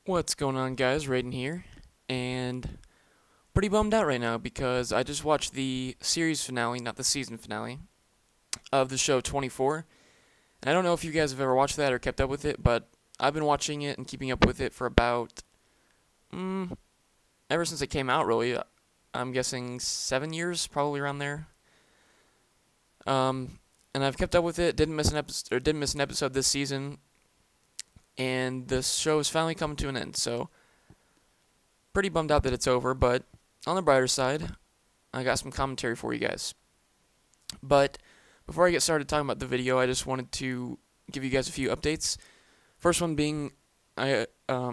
What's going on, guys? Raiden here, and pretty bummed out right now because I just watched the series finale, not the season finale, of the show 24. And I don't know if you guys have ever watched that or kept up with it, but I've been watching it and keeping up with it for about, ever since it came out, really. I'm guessing 7 years, probably around there. And I've kept up with it. Didn't miss an episode this season, and the show is finally coming to an end. So pretty bummed out that it's over, but on the brighter side, I got some commentary for you guys. But before I get started talking about the video, I just wanted to give you guys a few updates. First one being that I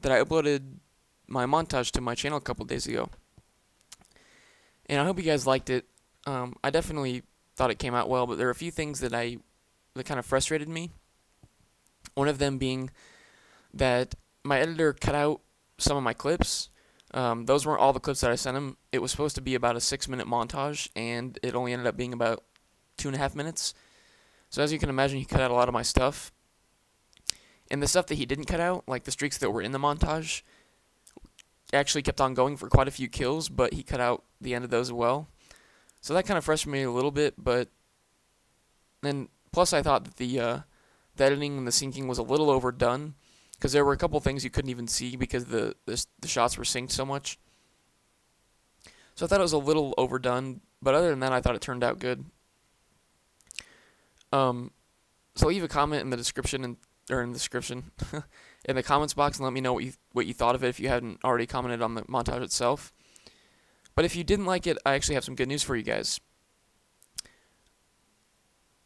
uploaded my montage to my channel a couple days ago, and I hope you guys liked it. I definitely thought it came out well, but there are a few things that kind of frustrated me. One of them being that my editor cut out some of my clips. Those weren't all the clips that I sent him. It was supposed to be about a 6-minute montage, and it only ended up being about 2.5 minutes. So as you can imagine, he cut out a lot of my stuff. And the stuff that he didn't cut out, like the streaks that were in the montage, actually kept on going for quite a few kills, but he cut out the end of those as well. So that kind of frustrated me a little bit, but then plus I thought that the editing and the syncing was a little overdone, because there were a couple things you couldn't even see because the shots were synced so much. So I thought it was a little overdone, but other than that, I thought it turned out good. So leave a comment in the description in the comments box, and let me know what you thought of it if you hadn't already commented on the montage itself. But if you didn't like it, I actually have some good news for you guys.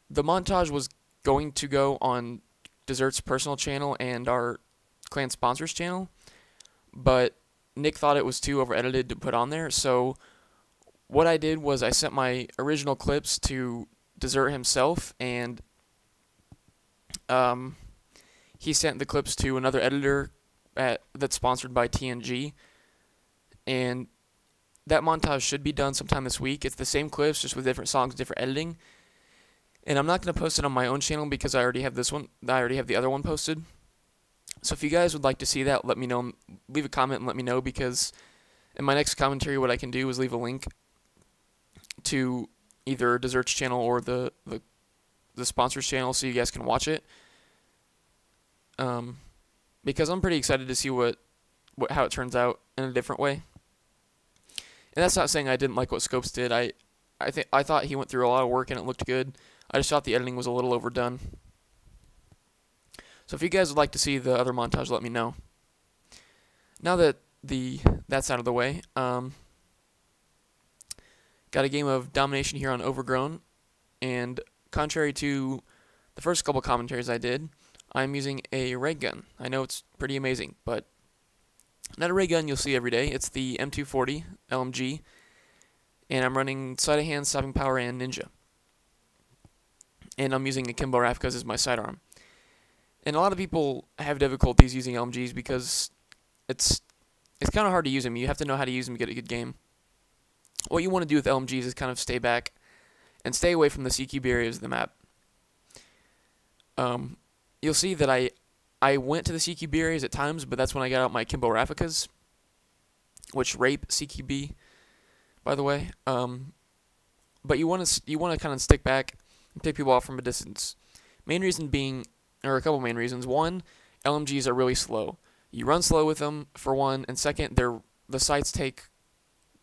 The montage was going to go on Dessert's personal channel and our clan sponsors channel, but Nick thought it was too over edited to put on there. So what I did was I sent my original clips to Dessert himself, and he sent the clips to another editor that's sponsored by TNG, and that montage should be done sometime this week. It's the same clips, just with different songs, different editing. And I'm not going to post it on my own channel because I already have this one. I already have the other one posted. So if you guys would like to see that, let me know. Leave a comment and let me know, because in my next commentary, what I can do is leave a link to either Dessert's channel or the sponsor's channel, so you guys can watch it. Because I'm pretty excited to see how it turns out in a different way. And that's not saying I didn't like what Scopes did. I thought he went through a lot of work and it looked good. I just thought the editing was a little overdone. So if you guys would like to see the other montage, let me know. Now that that's out of the way, got a game of Domination here on Overgrown, and contrary to the first couple commentaries I did, I'm using a ray gun. I know it's pretty amazing, but not a ray gun you'll see every day. It's the M240 LMG, and I'm running sleight of hand, stopping power, and ninja. And I'm using akimbo Rafkas as my sidearm. And a lot of people have difficulties using LMGs because it's kind of hard to use them. You have to know how to use them to get a good game. What you want to do with LMGs is kind of stay back and stay away from the CQB areas of the map. You'll see that I went to the CQB areas at times, but that's when I got out my akimbo Rafkas, which rape CQB, by the way. But you want to kind of stick back and pick people off from a distance. Main reason being, or a couple main reasons. One, LMGs are really slow. You run slow with them, for one, and second, the sights take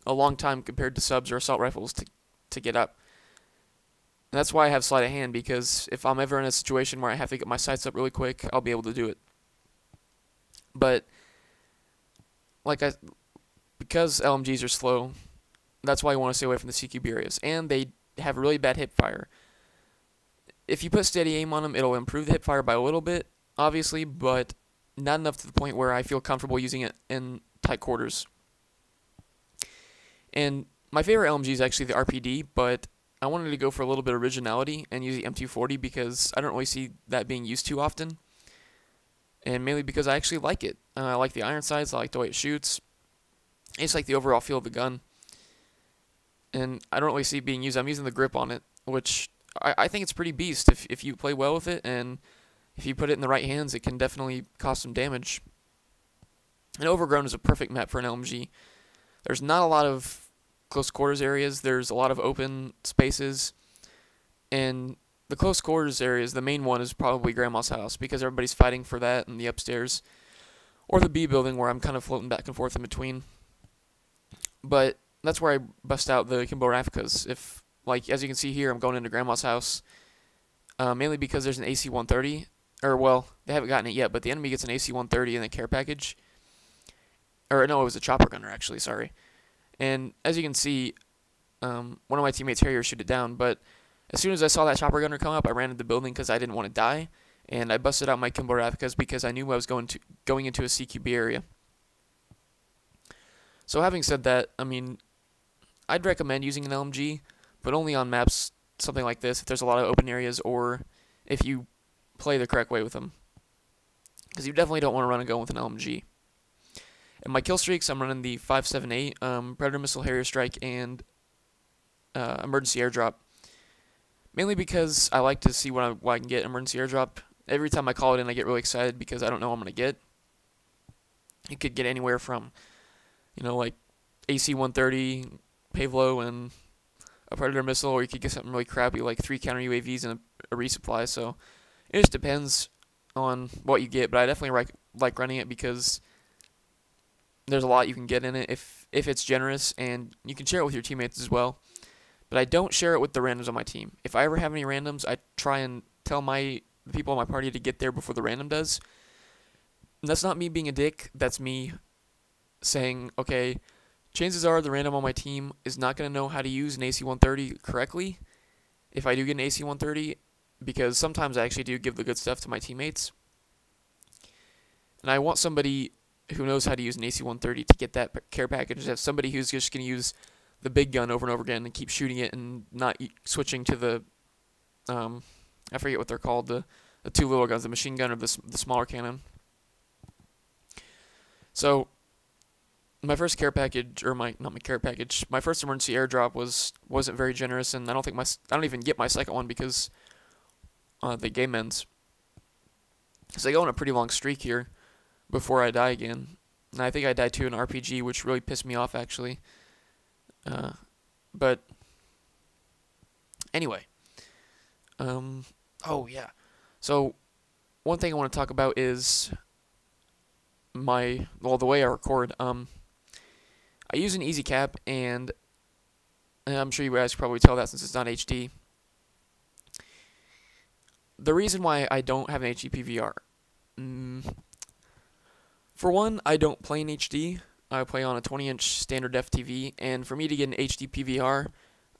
a long time compared to subs or assault rifles to get up. And that's why I have sleight of hand, because if I'm ever in a situation where I have to get my sights up really quick, I'll be able to do it. But because LMGs are slow, that's why you want to stay away from the CQB areas, and they have really bad hip fire. If you put steady aim on them, it'll improve the hip fire by a little bit, obviously, but not enough to the point where I feel comfortable using it in tight quarters. And my favorite LMG is actually the RPD, but I wanted to go for a little bit of originality and use the M240 because I don't really see that being used too often, and mainly because I actually like it. I like the iron sights, I like the way it shoots. I just like the overall feel of the gun, and I don't really see it being used. I'm using the grip on it, which I think it's pretty beast. If you play well with it, and if you put it in the right hands, it can definitely cause some damage. And Overgrown is a perfect map for an LMG. There's not a lot of close quarters areas. There's a lot of open spaces. And the close quarters areas, the main one is probably Grandma's house because everybody's fighting for that and the upstairs. Or the B building where I'm kind of floating back and forth in between. But that's where I bust out the Kimbo Rafficas. If, like, as you can see here, I'm going into Grandma's house. Mainly because there's an AC-130. Or, well, they haven't gotten it yet, but the enemy gets an AC-130 in the care package. Or, no, it was a chopper gunner, actually, sorry. And as you can see, one of my teammates here shoot it down, but as soon as I saw that chopper gunner come up, I ran into the building because I didn't want to die, and I busted out my Kimbo Rafficas because I knew I was going into a CQB area. So having said that, I mean, I'd recommend using an LMG, but only on maps something like this, if there's a lot of open areas or if you play the correct way with them. Because you definitely don't want to run and gun with an LMG. In my kill streaks, I'm running the 5.78, Predator Missile, Harrier Strike, and Emergency Airdrop. Mainly because I like to see what I can get Emergency Airdrop. Every time I call it in, I get really excited because I don't know what I'm going to get. You could get anywhere from, you know, like AC-130, Pavlo, and a Predator Missile, or you could get something really crappy like 3 counter UAVs and a resupply. So it just depends on what you get, but I definitely like running it because there's a lot you can get in it if it's generous, and you can share it with your teammates as well. But I don't share it with the randoms on my team. If I ever have any randoms, I try and tell the people in my party to get there before the random does. And that's not me being a dick. That's me saying, okay, chances are the random on my team is not going to know how to use an AC-130 correctly if I do get an AC-130, because sometimes I actually do give the good stuff to my teammates. And I want somebody who knows how to use an AC-130 to get that care package. Have somebody who's just going to use the big gun over and over again and keep shooting it and not switching to the, I forget what they're called, the 2 little guns, the machine gun or the smaller cannon. So my first care package, or my first emergency airdrop wasn't very generous, and I don't even get my second one because the game ends. So I go on a pretty long streak here before I die again, and I think I died to an RPG, which really pissed me off actually. But anyway, oh yeah. So one thing I want to talk about is the way I record. I use an easy cap, and I'm sure you guys can probably tell that since it's not HD. The reason why I don't have an HD PVR, for one, I don't play in HD. I play on a 20-inch standard def TV, and for me to get an HD PVR,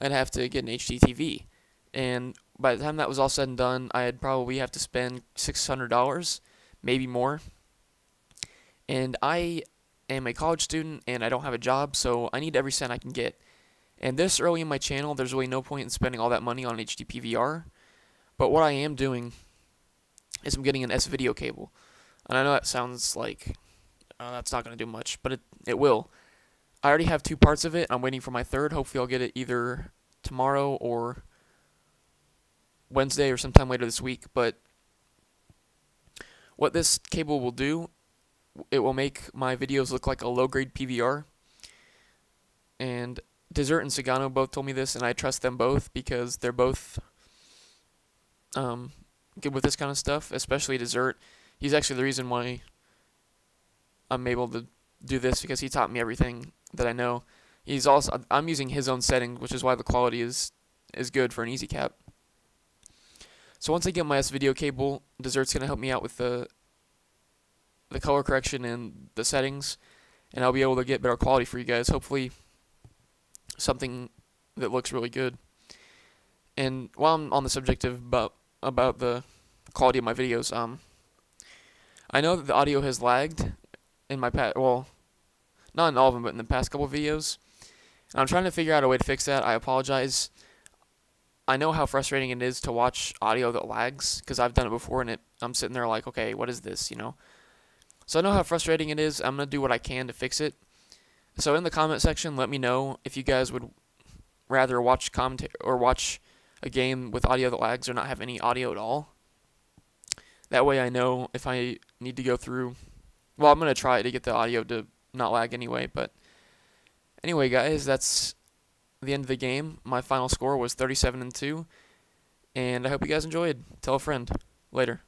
I'd have to get an HD TV. And by the time that was all said and done, I'd probably have to spend $600, maybe more. And I am a college student, and I don't have a job, so I need every cent I can get. And this early in my channel, there's really no point in spending all that money on an HD PVR. But what I am doing is I'm getting an S-video cable. And I know that sounds like that's not going to do much, but it will. I already have 2 parts of it. I'm waiting for my third. Hopefully I'll get it either tomorrow or Wednesday or sometime later this week. But what this cable will do, it will make my videos look like a low-grade PVR. And Desert and Sagano both told me this, and I trust them both because they're both good with this kind of stuff, especially Desert. He's actually the reason why I'm able to do this, because he taught me everything that I know. I'm using his own setting, which is why the quality is good for an easy cap. So once I get my S-video cable, Desert's going to help me out with the color correction and the settings, and I'll be able to get better quality for you guys. Hopefully something that looks really good. And while I'm on the subject of about the quality of my videos, I know that the audio has lagged in my well, not in all of them, but in the past couple of videos. And I'm trying to figure out a way to fix that. I apologize. I know how frustrating it is to watch audio that lags, because I've done it before, and I'm sitting there like, okay, what is this, you know? So I know how frustrating it is. I'm going to do what I can to fix it. So in the comment section, let me know if you guys would rather watch watch a game with audio that lags or not have any audio at all. That way I know if I need to go through Well, I'm going to try to get the audio to not lag anyway, but anyway, guys, that's the end of the game. My final score was 37-2, and I hope you guys enjoyed. Tell a friend. Later.